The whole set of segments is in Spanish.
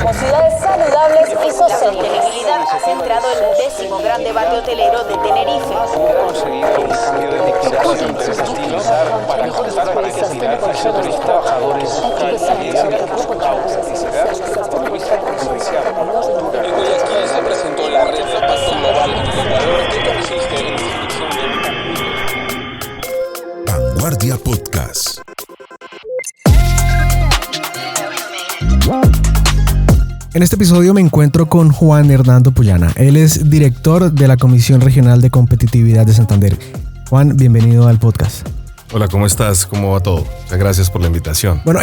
como ciudades saludables y sostenibles. La sostenibilidad ha centrado el 10º gran debate hotelero de Tenerife. Conseguir un cambio de dignificación de estas islas para mejores prácticas de beneficio de los trabajadores locales y de En Guayaquil se presentó la Red de Pacto Global en Ecuador, que consiste en la institución de Vanguardia Podcast. En este episodio me encuentro con Juan Hernando Puyana. Él es director de la Comisión Regional de Competitividad de Santander. Juan, bienvenido al podcast. Hola, ¿cómo estás? ¿Cómo va todo? Muchas gracias por la invitación. Bueno,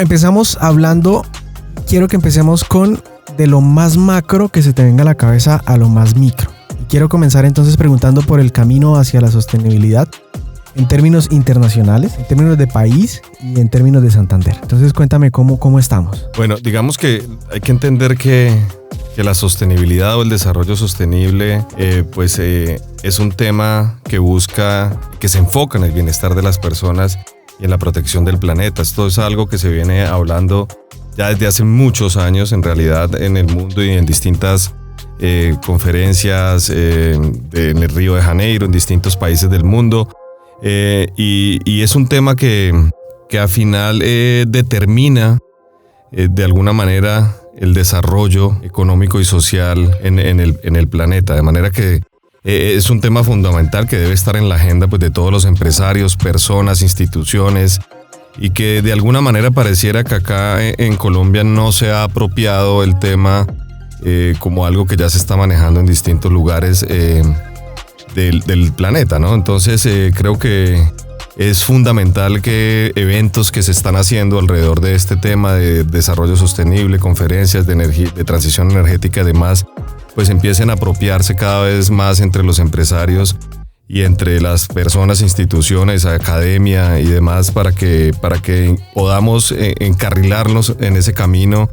quiero que empecemos con de lo más macro que se te venga a la cabeza a lo más micro. Y quiero comenzar entonces preguntando por el camino hacia la sostenibilidad en términos internacionales, en términos de país y en términos de Santander. Entonces cuéntame cómo estamos. Bueno, digamos que hay que entender que la sostenibilidad o el desarrollo sostenible es un tema que se enfoca en el bienestar de las personas y en la protección del planeta. Esto es algo que se viene hablando ya desde hace muchos años en realidad en el mundo y en distintas conferencias en el Río de Janeiro, en distintos países del mundo. Y es un tema que al final determina de alguna manera el desarrollo económico y social en el planeta, de manera que es un tema fundamental que debe estar en la agenda de todos los empresarios, personas, instituciones, y que de alguna manera pareciera que acá en Colombia no se ha apropiado el tema como algo que ya se está manejando en distintos lugares del planeta, ¿no? Entonces creo que es fundamental que eventos que se están haciendo alrededor de este tema de desarrollo sostenible, conferencias de transición energética y demás, pues empiecen a apropiarse cada vez más entre los empresarios y entre las personas, instituciones, academia y demás para que podamos encarrilarnos en ese camino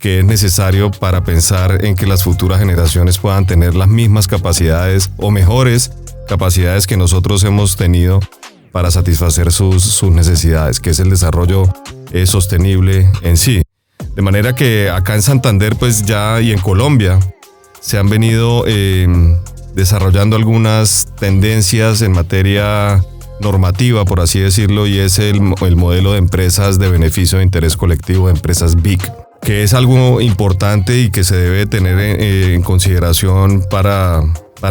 que es necesario para pensar en que las futuras generaciones puedan tener las mismas capacidades o mejores capacidades que nosotros hemos tenido para satisfacer sus necesidades, que es el desarrollo sostenible en sí. De manera que acá en Santander y en Colombia se han venido desarrollando algunas tendencias en materia normativa, por así decirlo, y es el modelo de empresas de beneficio de interés colectivo, de empresas BIC, que es algo importante y que se debe tener en consideración para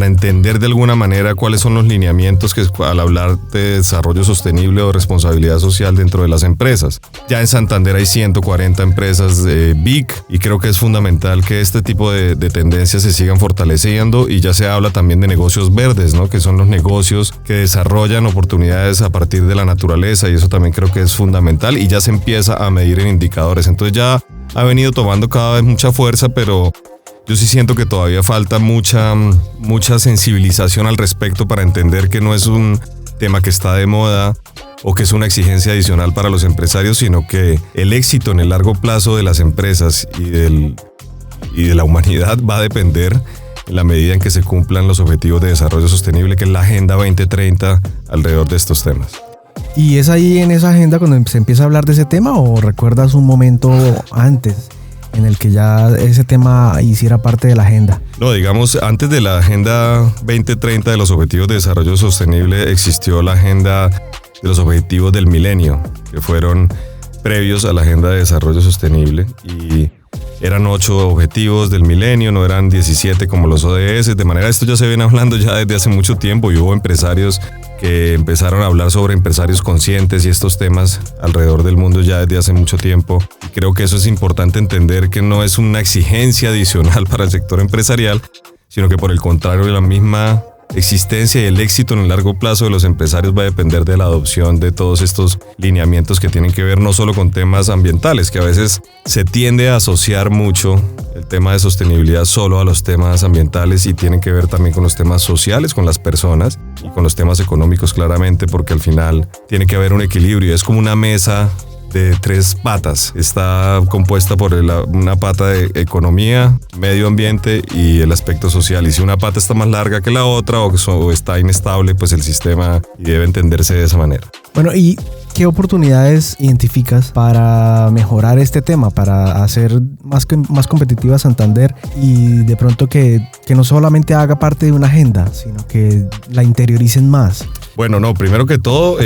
entender de alguna manera cuáles son los lineamientos que al hablar de desarrollo sostenible o responsabilidad social dentro de las empresas. Ya en Santander hay 140 empresas BIC y creo que es fundamental que este tipo de tendencias se sigan fortaleciendo, y ya se habla también de negocios verdes, ¿no? Que son los negocios que desarrollan oportunidades a partir de la naturaleza, y eso también creo que es fundamental y ya se empieza a medir en indicadores. Entonces ya ha venido tomando cada vez mucha fuerza, pero yo sí siento que todavía falta mucha sensibilización al respecto para entender que no es un tema que está de moda o que es una exigencia adicional para los empresarios, sino que el éxito en el largo plazo de las empresas y de la humanidad va a depender en la medida en que se cumplan los objetivos de desarrollo sostenible, que es la Agenda 2030 alrededor de estos temas. ¿Y es ahí en esa agenda cuando se empieza a hablar de ese tema, o recuerdas un momento antes en el que ya ese tema hiciera parte de la agenda? No, digamos, antes de la Agenda 2030 de los Objetivos de Desarrollo Sostenible existió la Agenda de los Objetivos del Milenio, que fueron previos a la Agenda de Desarrollo Sostenible, y eran 8 objetivos del milenio, no eran 17 como los ODS. De manera, esto ya se viene hablando ya desde hace mucho tiempo, y hubo empresarios que empezaron a hablar sobre empresarios conscientes y estos temas alrededor del mundo ya desde hace mucho tiempo. Y creo que eso es importante entender, que no es una exigencia adicional para el sector empresarial, sino que por el contrario, la misma existencia y el éxito en el largo plazo de los empresarios va a depender de la adopción de todos estos lineamientos que tienen que ver no solo con temas ambientales, que a veces se tiende a asociar mucho el tema de sostenibilidad solo a los temas ambientales, y tienen que ver también con los temas sociales, con las personas, y con los temas económicos claramente, porque al final tiene que haber un equilibrio. Es como una mesa de 3 patas. Está compuesta por una pata de economía, medio ambiente y el aspecto social. Y si una pata está más larga que la otra o está inestable, pues el sistema debe entenderse de esa manera. Bueno, ¿y qué oportunidades identificas para mejorar este tema, para hacer más competitiva a Santander y de pronto que no solamente haga parte de una agenda, sino que la interioricen más? Bueno, no, primero que todo,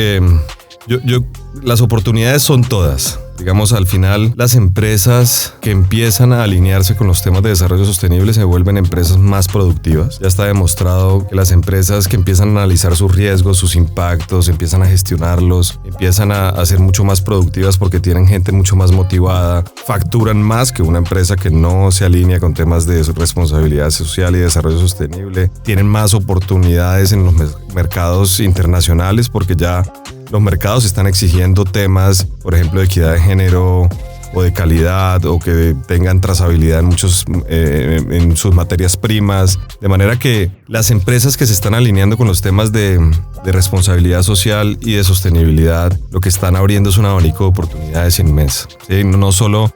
las oportunidades son todas. Digamos, al final, las empresas que empiezan a alinearse con los temas de desarrollo sostenible se vuelven empresas más productivas. Ya está demostrado que las empresas que empiezan a analizar sus riesgos, sus impactos, empiezan a gestionarlos, empiezan a ser mucho más productivas porque tienen gente mucho más motivada, facturan más que una empresa que no se alinea con temas de responsabilidad social y desarrollo sostenible, tienen más oportunidades en los mercados internacionales porque ya los mercados están exigiendo temas, por ejemplo, de equidad de género o de calidad o que tengan trazabilidad en sus materias primas. De manera que las empresas que se están alineando con los temas de responsabilidad social y de sostenibilidad, lo que están abriendo es un abanico de oportunidades inmenso. ¿Sí? No solo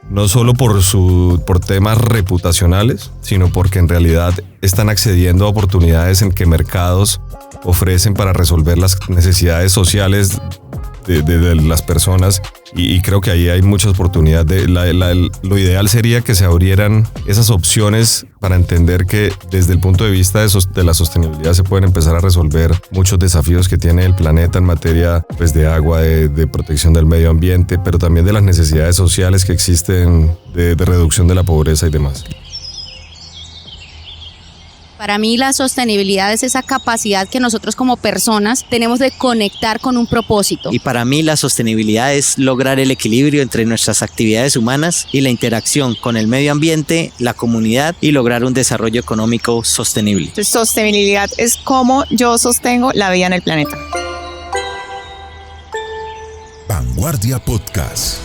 por temas reputacionales, sino porque en realidad están accediendo a oportunidades en que mercados ofrecen para resolver las necesidades sociales de las personas y creo que ahí hay muchas oportunidades. Lo ideal sería que se abrieran esas opciones para entender que desde el punto de vista de la sostenibilidad se pueden empezar a resolver muchos desafíos que tiene el planeta en materia pues, de agua, de protección del medio ambiente, pero también de las necesidades sociales que existen de reducción de la pobreza y demás. Para mí la sostenibilidad es esa capacidad que nosotros como personas tenemos de conectar con un propósito. Y para mí la sostenibilidad es lograr el equilibrio entre nuestras actividades humanas y la interacción con el medio ambiente, la comunidad y lograr un desarrollo económico sostenible. Sostenibilidad es cómo yo sostengo la vida en el planeta. Vanguardia Podcast.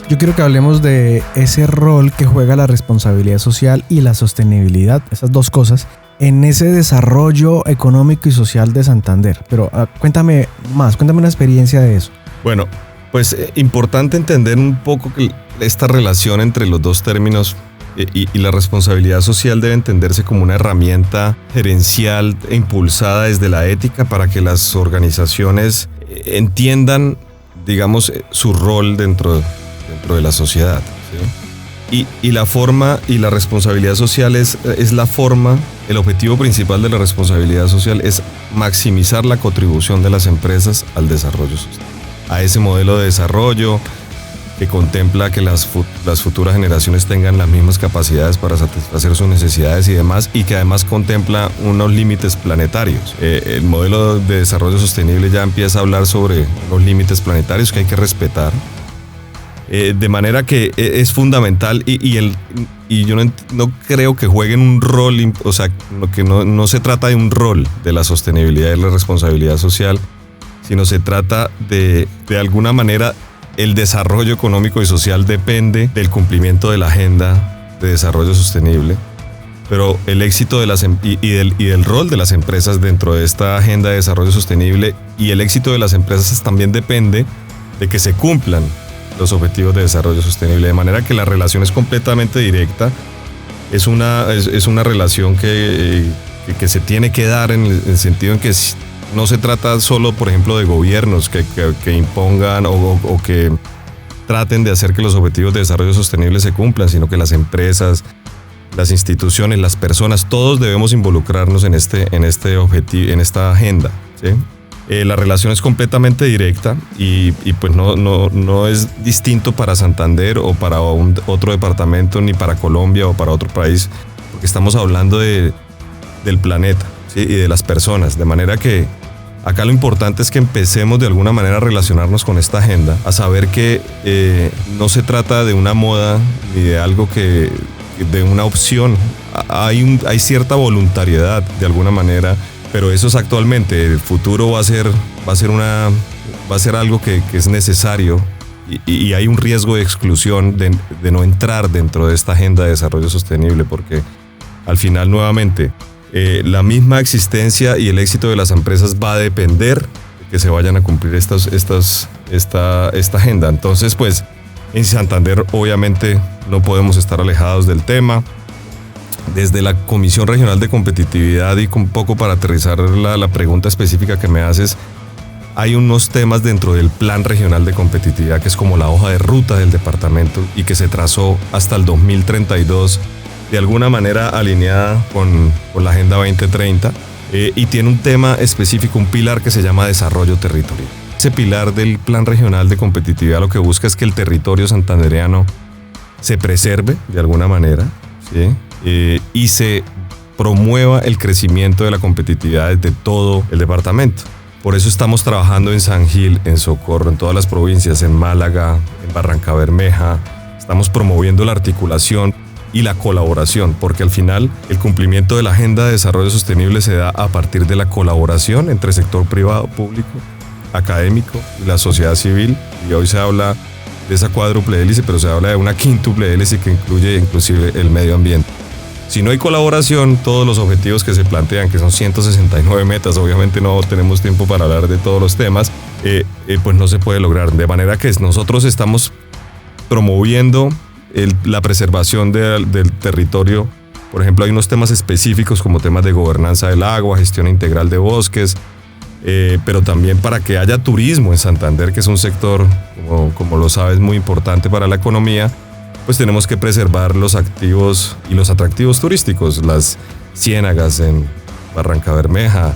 Yo quiero que hablemos de ese rol que juega la responsabilidad social y la sostenibilidad, esas dos cosas, en ese desarrollo económico y social de Santander. Pero cuéntame una experiencia de eso. Bueno, pues importante entender un poco que esta relación entre los dos términos y la responsabilidad social debe entenderse como una herramienta gerencial e impulsada desde la ética para que las organizaciones entiendan, digamos, su rol dentro de la sociedad, ¿sí? Y la forma y la responsabilidad social es la forma, el objetivo principal de la responsabilidad social es maximizar la contribución de las empresas al desarrollo sostenible, a ese modelo de desarrollo que contempla que las futuras generaciones tengan las mismas capacidades para satisfacer sus necesidades y demás, y que además contempla unos límites planetarios. El modelo de desarrollo sostenible ya empieza a hablar sobre los límites planetarios que hay que respetar. De manera que es fundamental y yo no creo que jueguen un rol, o sea, que no se trata de un rol de la sostenibilidad y la responsabilidad social, sino se trata de alguna manera, el desarrollo económico y social depende del cumplimiento de la agenda de desarrollo sostenible, pero el éxito de del rol de las empresas dentro de esta agenda de desarrollo sostenible y el éxito de las empresas también depende de que se cumplan los objetivos de desarrollo sostenible, de manera que la relación es completamente directa. Es una relación que se tiene que dar en el sentido en que no se trata solo, por ejemplo, de gobiernos que impongan o que traten de hacer que los objetivos de desarrollo sostenible se cumplan, sino que las empresas, las instituciones, las personas, todos debemos involucrarnos en este objetivo, en esta agenda, ¿sí? La relación es completamente directa y pues no es distinto para Santander o para otro departamento, ni para Colombia o para otro país, porque estamos hablando del planeta, ¿sí? Y de las personas, de manera que acá lo importante es que empecemos de alguna manera a relacionarnos con esta agenda, a saber que no se trata de una moda ni de algo de una opción. Hay cierta voluntariedad de alguna manera, pero eso es actualmente. El futuro va a ser algo que es necesario y hay un riesgo de exclusión de no entrar dentro de esta agenda de desarrollo sostenible, porque al final nuevamente la misma existencia y el éxito de las empresas va a depender que se vayan a cumplir esta agenda. Entonces, pues, en Santander obviamente no podemos estar alejados del tema. Desde la Comisión Regional de Competitividad, y un poco para aterrizar la pregunta específica que me haces, hay unos temas dentro del Plan Regional de Competitividad que es como la hoja de ruta del departamento y que se trazó hasta el 2032, de alguna manera alineada con la Agenda 2030, y tiene un tema específico, un pilar que se llama desarrollo territorial. Ese pilar del Plan Regional de Competitividad lo que busca es que el territorio santandereano se preserve de alguna manera, ¿sí? Y se promueva el crecimiento de la competitividad de todo el departamento. Por eso estamos trabajando en San Gil, en Socorro, en todas las provincias, en Málaga, en Barrancabermeja. Estamos promoviendo la articulación y la colaboración, porque al final el cumplimiento de la Agenda de Desarrollo Sostenible se da a partir de la colaboración entre sector privado, público, académico y la sociedad civil. Y hoy se habla de esa cuádruple hélice, pero se habla de una quíntuple hélice que incluye inclusive el medio ambiente. Si no hay colaboración, todos los objetivos que se plantean, que son 169 metas, obviamente no tenemos tiempo para hablar de todos los temas, pues no se puede lograr. De manera que nosotros estamos promoviendo la preservación del territorio. Por ejemplo, hay unos temas específicos como temas de gobernanza del agua, gestión integral de bosques, pero también para que haya turismo en Santander, que es un sector, como lo sabes, muy importante para la economía. Pues tenemos que preservar los activos y los atractivos turísticos, las ciénagas en Barrancabermeja,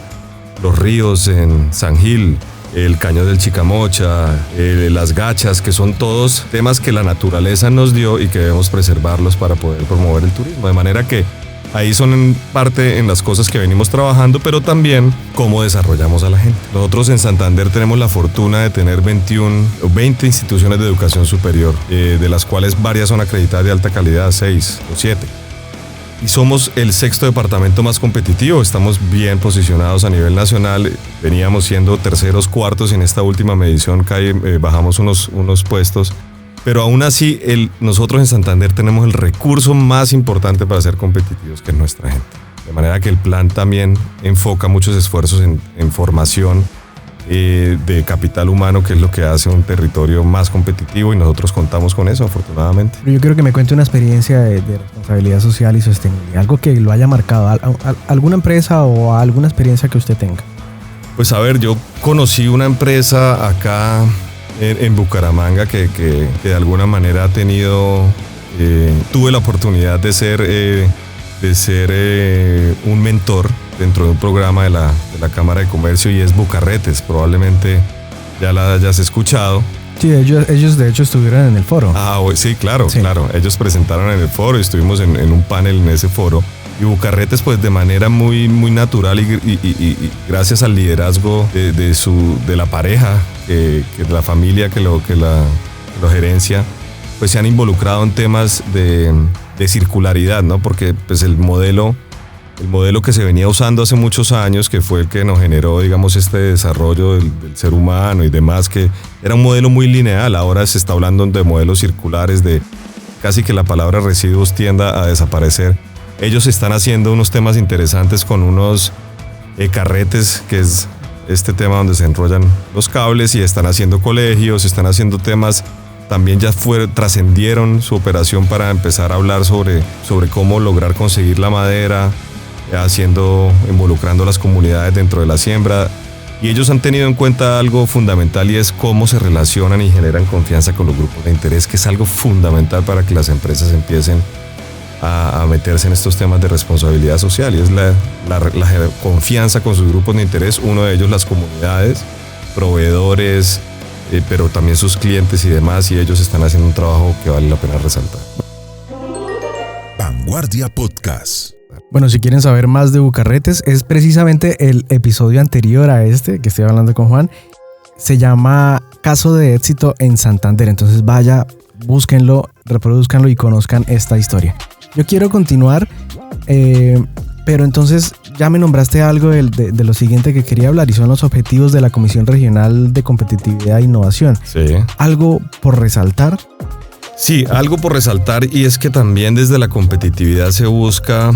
los ríos en San Gil, el cañón del Chicamocha, las gachas, que son todos temas que la naturaleza nos dio y que debemos preservarlos para poder promover el turismo. De manera que ahí son en parte en las cosas que venimos trabajando, pero también cómo desarrollamos a la gente. Nosotros en Santander tenemos la fortuna de tener 20 instituciones de educación superior, de las cuales varias son acreditadas de alta calidad, 6 o 7. Y somos el 6º departamento más competitivo, estamos bien posicionados a nivel nacional, veníamos siendo 3º, 4º, y en esta última medición bajamos unos puestos. Pero aún así, nosotros en Santander tenemos el recurso más importante para ser competitivos, que es nuestra gente. De manera que el plan también enfoca muchos esfuerzos en formación de capital humano, que es lo que hace un territorio más competitivo, y nosotros contamos con eso, afortunadamente. Yo quiero que me cuente una experiencia de responsabilidad social y sostenibilidad, algo que lo haya marcado, alguna empresa o alguna experiencia que usted tenga. Pues a ver, yo conocí una empresa acá en Bucaramanga que de alguna manera ha tenido, tuve la oportunidad de ser un mentor dentro de un programa de la Cámara de Comercio, y es Bucarretes. Probablemente ya la hayas escuchado. Sí, ellos de hecho estuvieron en el foro. Sí, claro. Ellos presentaron en el foro y estuvimos en un panel en ese foro. Y Bucarretes, pues de manera muy, muy natural y gracias al liderazgo de la pareja, de la familia que lo gerencia, pues se han involucrado en temas de circularidad, ¿no? Porque pues el modelo que se venía usando hace muchos años, que fue el que nos generó, digamos, este desarrollo del ser humano y demás, que era un modelo muy lineal. Ahora se está hablando de modelos circulares, de casi que la palabra residuos tienda a desaparecer. Ellos están haciendo unos temas interesantes con unos carretes, que es este tema donde se enrollan los cables, y están haciendo colegios, están haciendo temas. También ya trascendieron su operación para empezar a hablar sobre cómo lograr conseguir la madera, involucrando a las comunidades dentro de la siembra. Y ellos han tenido en cuenta algo fundamental, y es cómo se relacionan y generan confianza con los grupos de interés, que es algo fundamental para que las empresas empiecen a meterse en estos temas de responsabilidad social, y es la confianza con sus grupos de interés, uno de ellos las comunidades, proveedores, pero también sus clientes y demás, y ellos están haciendo un trabajo que vale la pena resaltar. Vanguardia Podcast. Bueno, si quieren saber más de Bucarretes, es precisamente el episodio anterior a este que estoy hablando con Juan. Se llama Caso de éxito en Santander. Entonces vaya, búsquenlo, reproduzcanlo y conozcan esta historia. Yo quiero continuar, pero entonces ya me nombraste algo de lo siguiente que quería hablar, y son los objetivos de la Comisión Regional de Competitividad e Innovación. Sí. ¿Algo por resaltar? Sí, algo por resaltar, y es que también desde la competitividad se busca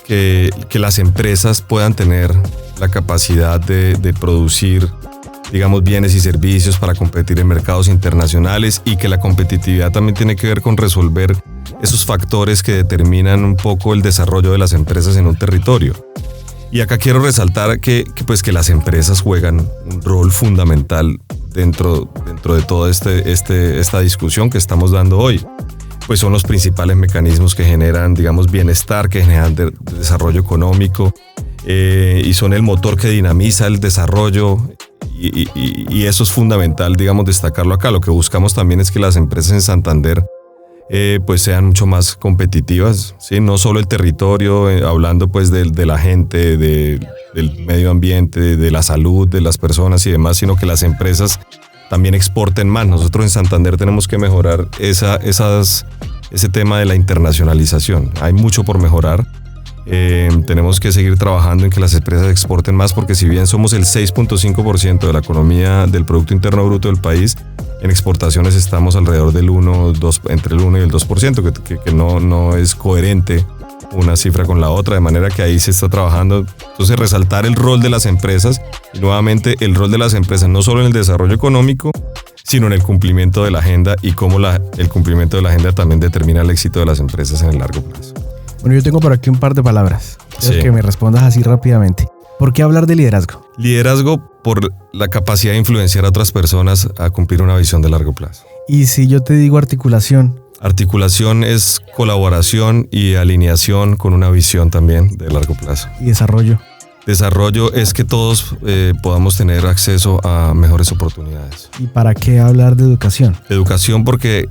que las empresas puedan tener la capacidad de producir digamos, bienes y servicios para competir en mercados internacionales, y que la competitividad también tiene que ver con resolver esos factores que determinan un poco el desarrollo de las empresas en un territorio. Y acá quiero resaltar que las empresas juegan un rol fundamental dentro de toda esta discusión que estamos dando hoy. Pues son los principales mecanismos que generan, digamos, bienestar, que generan desarrollo económico, y son el motor que dinamiza el desarrollo, y eso es fundamental, digamos, destacarlo acá. Lo que buscamos también es que las empresas en Santander pues sean mucho más competitivas, ¿sí? No solo el territorio, hablando pues de la gente, del medio ambiente, de la salud de las personas y demás, sino que las empresas también exporten más. Nosotros en Santander tenemos que mejorar ese tema de la internacionalización. Hay mucho por mejorar. Tenemos que seguir trabajando en que las empresas exporten más, porque si bien somos el 6.5% de la economía del Producto Interno Bruto del país, en exportaciones estamos alrededor del entre el 1 y el 2%, que no es coherente una cifra con la otra, de manera que ahí se está trabajando. Entonces, resaltar el rol de las empresas, y nuevamente el rol de las empresas no solo en el desarrollo económico, sino en el cumplimiento de la agenda, y cómo el cumplimiento de la agenda también determina el éxito de las empresas en el largo plazo. Bueno, yo tengo por aquí un par de palabras. Quiero que me respondas así rápidamente. ¿Por qué hablar de liderazgo? Liderazgo por la capacidad de influenciar a otras personas a cumplir una visión de largo plazo. Y si yo te digo articulación. Articulación es colaboración y alineación con una visión también de largo plazo. ¿Y desarrollo? Desarrollo es que todos podamos tener acceso a mejores oportunidades. ¿Y para qué hablar de educación? Educación porque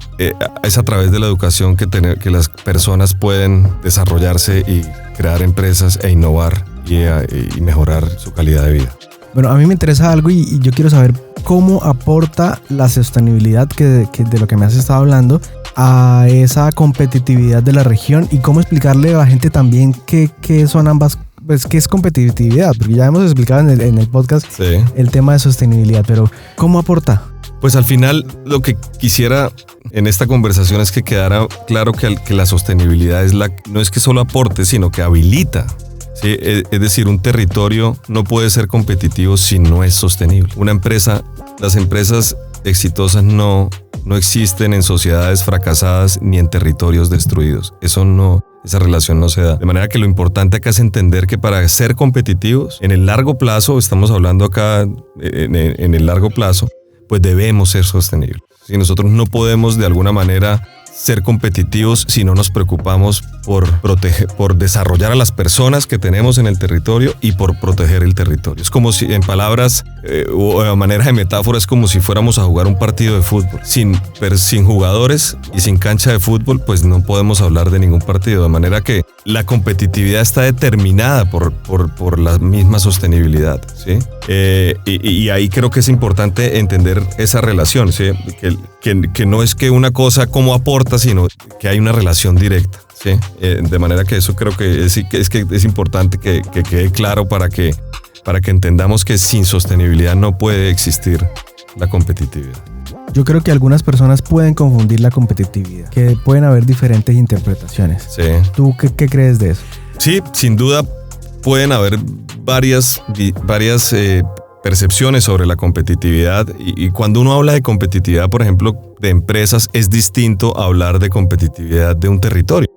es a través de la educación que las personas pueden desarrollarse y crear empresas e innovar y mejorar su calidad de vida. Bueno, a mí me interesa algo y yo quiero saber cómo aporta la sostenibilidad que de lo que me has estado hablando a esa competitividad de la región, y cómo explicarle a la gente también qué son ambas, pues qué es competitividad, porque ya hemos explicado en el podcast el tema de sostenibilidad, pero ¿cómo aporta? Pues al final lo que quisiera en esta conversación es que quedara claro que la sostenibilidad no es que solo aporte, sino que habilita. ¿Sí? Es decir, un territorio no puede ser competitivo si no es sostenible. Las empresas exitosas no existen en sociedades fracasadas ni en territorios destruidos. Esa relación no se da. De manera que lo importante acá es entender que para ser competitivos, en el largo plazo, estamos hablando acá en el largo plazo, pues debemos ser sostenibles. Si nosotros no podemos de alguna manera ser competitivos si no nos preocupamos por desarrollar a las personas que tenemos en el territorio y por proteger el territorio. Es como si, en palabras o a manera de metáfora, es como si fuéramos a jugar un partido de fútbol. Sin jugadores y sin cancha de fútbol, pues no podemos hablar de ningún partido. De manera que la competitividad está determinada por la misma sostenibilidad, ¿sí? Y ahí creo que es importante entender esa relación, ¿sí? Que no es que una cosa como aporta, sino que hay una relación directa, ¿sí? De manera que eso creo que es importante que quede claro para que entendamos que sin sostenibilidad no puede existir la competitividad. Yo creo que algunas personas pueden confundir la competitividad, que pueden haber diferentes interpretaciones. Sí. ¿Tú qué crees de eso? Sí, sin duda pueden haber varias percepciones sobre la competitividad, y cuando uno habla de competitividad, por ejemplo, de empresas, es distinto a hablar de competitividad de un territorio.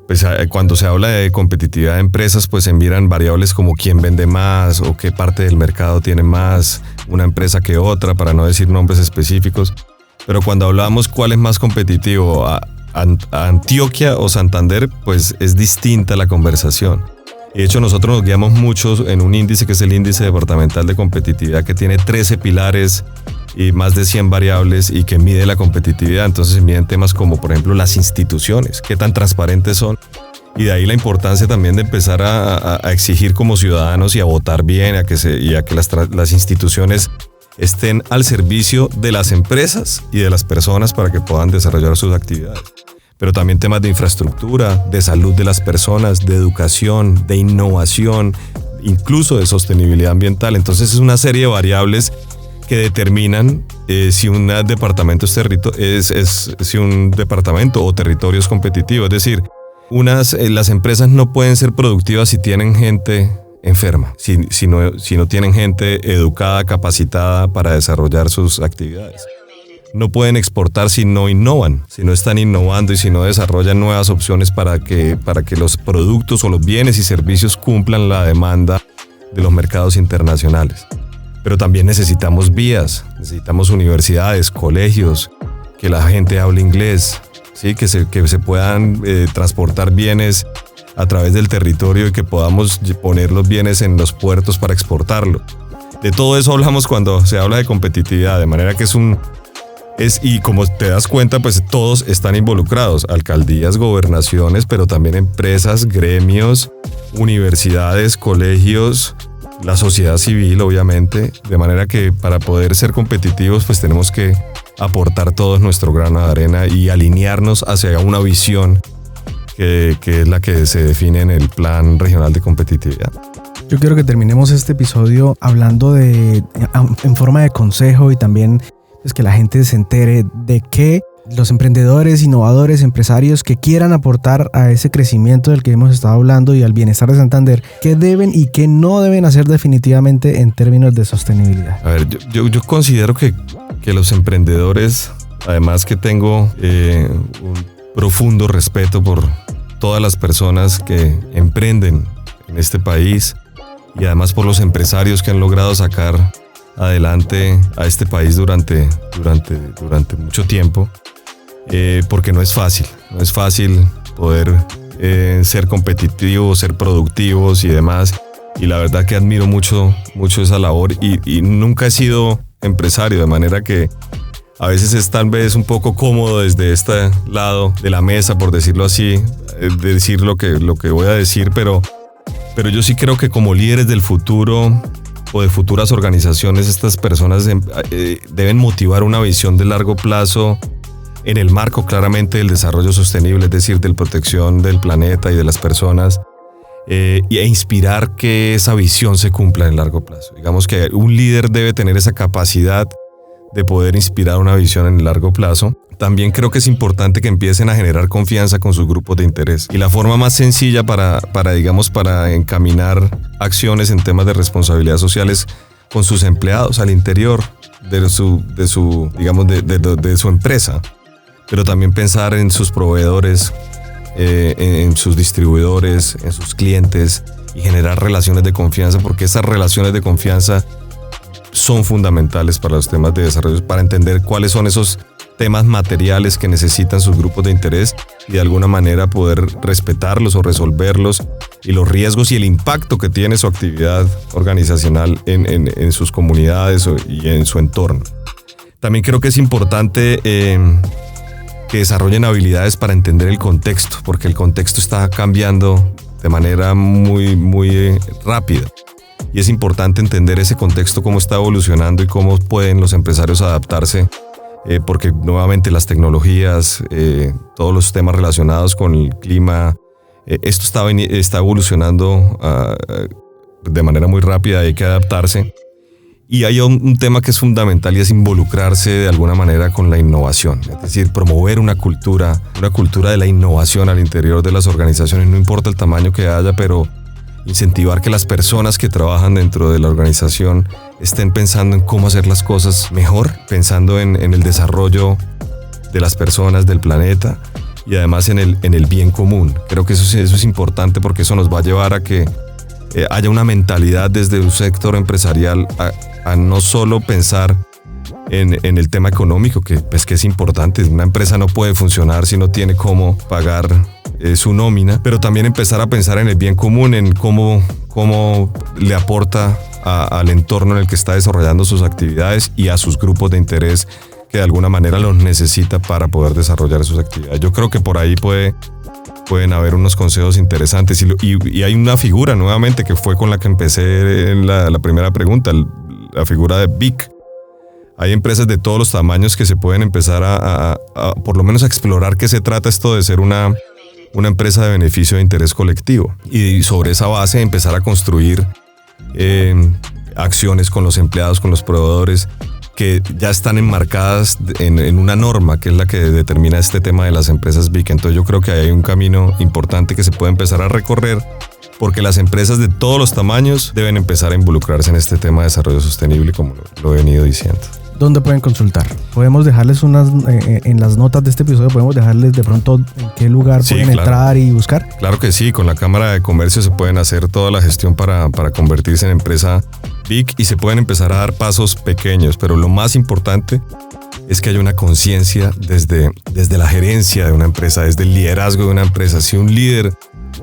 Pues cuando se habla de competitividad de empresas, pues se miran variables como quién vende más o qué parte del mercado tiene más una empresa que otra, para no decir nombres específicos. Pero cuando hablamos cuál es más competitivo, Antioquia o Santander, pues es distinta la conversación. De hecho, nosotros nos guiamos mucho en un índice que es el Índice Departamental de Competitividad, que tiene 13 pilares y más de 100 variables, y que mide la competitividad. Entonces se miden temas como, por ejemplo, las instituciones, qué tan transparentes son. Y de ahí la importancia también de empezar a exigir como ciudadanos y a votar bien, y a que las instituciones estén al servicio de las empresas y de las personas para que puedan desarrollar sus actividades. Pero también temas de infraestructura, de salud de las personas, de educación, de innovación, incluso de sostenibilidad ambiental. Entonces es una serie de variables que determinan si un departamento si un departamento o territorio es competitivo. Es decir, las empresas no pueden ser productivas si tienen gente enferma, si no tienen gente educada, capacitada para desarrollar sus actividades. No pueden exportar si no innovan, si no están innovando y si no desarrollan nuevas opciones para que los productos o los bienes y servicios cumplan la demanda de los mercados internacionales. Pero también necesitamos vías, necesitamos universidades, colegios, que la gente hable inglés, ¿sí? que se puedan transportar bienes a través del territorio y que podamos poner los bienes en los puertos para exportarlo. De todo eso hablamos cuando se habla de competitividad, de manera que y como te das cuenta, pues todos están involucrados, alcaldías, gobernaciones, pero también empresas, gremios, universidades, colegios, la sociedad civil, obviamente, de manera que para poder ser competitivos, pues tenemos que aportar todo nuestro grano de arena y alinearnos hacia una visión que es la que se define en el Plan Regional de Competitividad. Yo quiero que terminemos este episodio hablando en forma de consejo y también pues, que la gente se entere de que los emprendedores, innovadores, empresarios que quieran aportar a ese crecimiento del que hemos estado hablando y al bienestar de Santander, qué deben y qué no deben hacer definitivamente en términos de sostenibilidad. A ver, yo considero que los emprendedores, además que tengo un profundo respeto por todas las personas que emprenden en este país y además por los empresarios que han logrado sacar adelante a este país durante mucho tiempo, porque no es fácil poder ser competitivos, ser productivos y demás, y la verdad que admiro mucho esa labor y nunca he sido empresario, de manera que a veces es tal vez un poco cómodo desde este lado de la mesa, por decirlo así, decir lo que voy a decir, pero yo sí creo que como líderes del futuro o de futuras organizaciones, estas personas deben motivar una visión de largo plazo en el marco claramente del desarrollo sostenible, es decir, de la protección del planeta y de las personas, e inspirar que esa visión se cumpla en largo plazo. Digamos que un líder debe tener esa capacidad de poder inspirar una visión en el largo plazo. También creo que es importante que empiecen a generar confianza con sus grupos de interés. Y la forma más sencilla para encaminar acciones en temas de responsabilidad social es con sus empleados al interior de su empresa. Pero también pensar en sus proveedores, en sus distribuidores, en sus clientes y generar relaciones de confianza, porque esas relaciones de confianza son fundamentales para los temas de desarrollo, para entender cuáles son esos temas materiales que necesitan sus grupos de interés y de alguna manera poder respetarlos o resolverlos, y los riesgos y el impacto que tiene su actividad organizacional en sus comunidades y en su entorno. También creo que es importante que desarrollen habilidades para entender el contexto, porque el contexto está cambiando de manera muy, muy rápida. Y es importante entender ese contexto, cómo está evolucionando y cómo pueden los empresarios adaptarse, porque nuevamente las tecnologías, todos los temas relacionados con el clima, esto está evolucionando de manera muy rápida, hay que adaptarse. Y hay un tema que es fundamental y es involucrarse de alguna manera con la innovación, es decir, promover una cultura de la innovación al interior de las organizaciones, no importa el tamaño que haya, pero incentivar que las personas que trabajan dentro de la organización estén pensando en cómo hacer las cosas mejor, pensando en el desarrollo de las personas, del planeta y además en el bien común. Creo que eso es importante, porque eso nos va a llevar a que haya una mentalidad desde un sector empresarial a no solo pensar en el tema económico, que es importante. Una empresa no puede funcionar si no tiene cómo pagar su nómina, pero también empezar a pensar en el bien común, en cómo le aporta al entorno en el que está desarrollando sus actividades y a sus grupos de interés que de alguna manera los necesita para poder desarrollar sus actividades. Yo creo que por ahí pueden haber unos consejos interesantes y hay una figura nuevamente que fue con la que empecé en la primera pregunta, la figura de BIC. Hay empresas de todos los tamaños que se pueden empezar a por lo menos a explorar qué se trata esto de ser una empresa de beneficio de interés colectivo, y sobre esa base empezar a construir acciones con los empleados, con los proveedores, que ya están enmarcadas en una norma que es la que determina este tema de las empresas BIC. Entonces yo creo que hay un camino importante que se puede empezar a recorrer porque las empresas de todos los tamaños deben empezar a involucrarse en este tema de desarrollo sostenible, como lo he venido diciendo. ¿Dónde pueden consultar? Podemos dejarles en las notas de este episodio, podemos dejarles de pronto en qué lugar pueden entrar y buscar. Claro que sí, con la Cámara de Comercio se pueden hacer toda la gestión para convertirse en empresa big y se pueden empezar a dar pasos pequeños, pero lo más importante es que haya una conciencia desde la gerencia de una empresa, desde el liderazgo de una empresa. Si un líder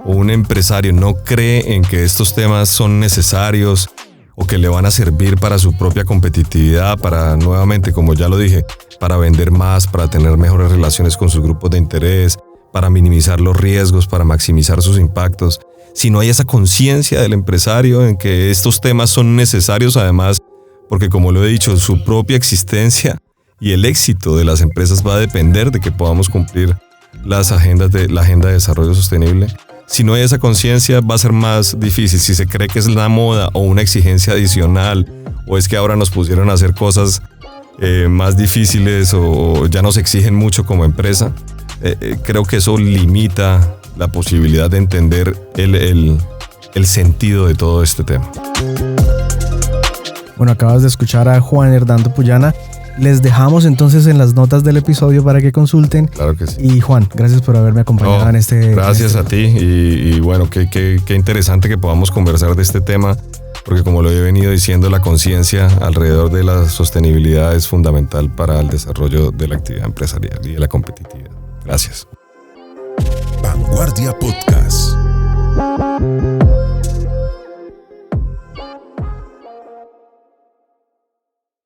o un empresario no cree en que estos temas son necesarios o que le van a servir para su propia competitividad, para, nuevamente, como ya lo dije, para vender más, para tener mejores relaciones con sus grupos de interés, para minimizar los riesgos, para maximizar sus impactos, si no hay esa conciencia del empresario en que estos temas son necesarios, además, porque como lo he dicho, su propia existencia y el éxito de las empresas va a depender de que podamos cumplir las agendas de la Agenda de Desarrollo Sostenible. Si no hay esa conciencia, va a ser más difícil. Si se cree que es la moda o una exigencia adicional, o es que ahora nos pusieron a hacer cosas más difíciles o ya nos exigen mucho como empresa, creo que eso limita la posibilidad de entender el sentido de todo este tema. Bueno, acabas de escuchar a Juan Hernando Puyana. Les dejamos entonces en las notas del episodio para que consulten. Claro que sí. Y Juan, gracias por haberme acompañado en este... Gracias a ti y bueno, qué interesante que podamos conversar de este tema, porque como lo he venido diciendo, la conciencia alrededor de la sostenibilidad es fundamental para el desarrollo de la actividad empresarial y de la competitividad. Gracias. Vanguardia Podcast.